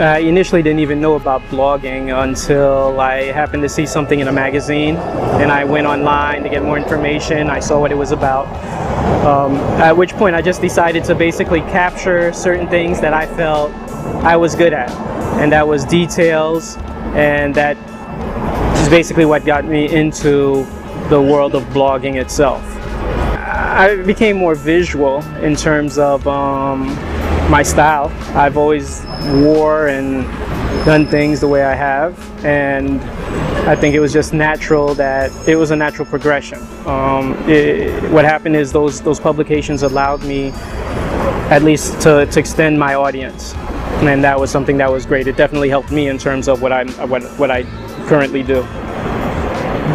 I initially didn't even know about blogging until I happened to see something in a magazine, and I went online to get more information. I saw what it was about, at which point I just decided to basically capture certain things that I felt I was good at, and that was details, and that is basically what got me into the world of blogging itself. I became more visual in terms of my style. I've always wore and done things the way I have, and I think it was just natural that it was a natural progression. What happened is those publications allowed me at least to extend my audience, and that was something that was great. It definitely helped me in terms of what I currently do.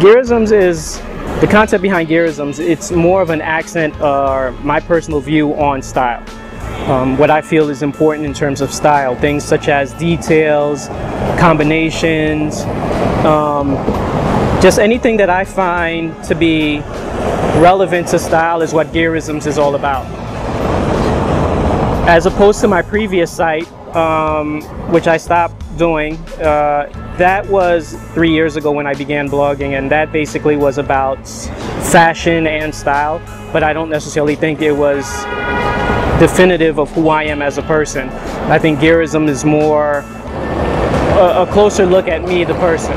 Guerreisms is the concept behind Guerreisms. It's more of an accent or my personal view on style. What I feel is important in terms of style, things such as details, combinations, just anything that I find to be relevant to style is what Guerreisms is all about. As opposed to my previous site, which I stopped doing, that was 3 years ago when I began blogging, and that basically was about fashion and style, but I don't necessarily think it was definitive of who I am as a person. I think Guerreism is more a closer look at me, the person.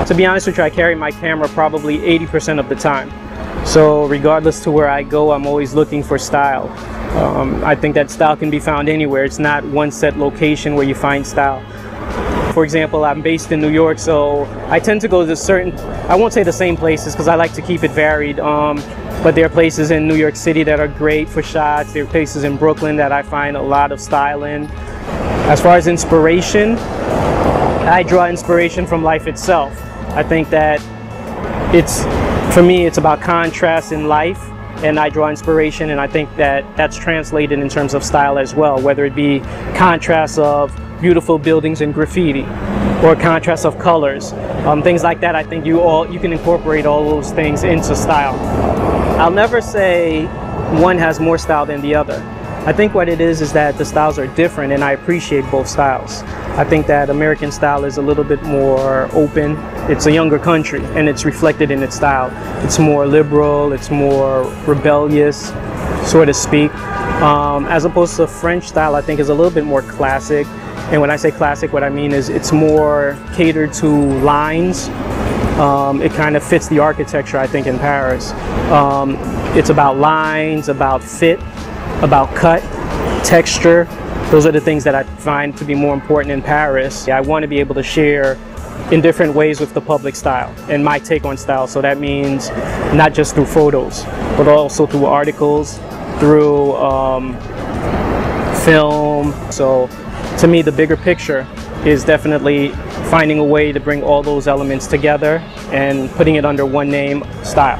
To be honest with you, I carry my camera probably 80% of the time. So regardless to where I go, I'm always looking for style. I think that style can be found anywhere. It's not one set location where you find style. For example, I'm based in New York, so I tend to go to certain, I won't say the same places because I like to keep it varied, but there are places in New York City that are great for shots. There are places in Brooklyn that I find a lot of style in. As far as inspiration, I draw inspiration from life itself. I think that for me, it's about contrast in life, and I draw inspiration, and I think that that's translated in terms of style as well, whether it be contrast of beautiful buildings and graffiti, or contrast of colors, things like that. I think you can incorporate all those things into style. I'll never say one has more style than the other. I think what it is that the styles are different, and I appreciate both styles. I think that American style is a little bit more open. It's a younger country, and it's reflected in its style. It's more liberal, it's more rebellious, so to speak. As opposed to French style, I think is a little bit more classic. And when I say classic, what I mean is it's more catered to lines. It kind of fits the architecture, I think, in Paris. It's about lines, about fit, about cut, texture. Those are the things that I find to be more important in Paris. I want to be able to share in different ways with the public style and my take on style. So that means not just through photos, but also through articles, through film. So to me, the bigger picture is definitely finding a way to bring all those elements together and putting it under one name, style.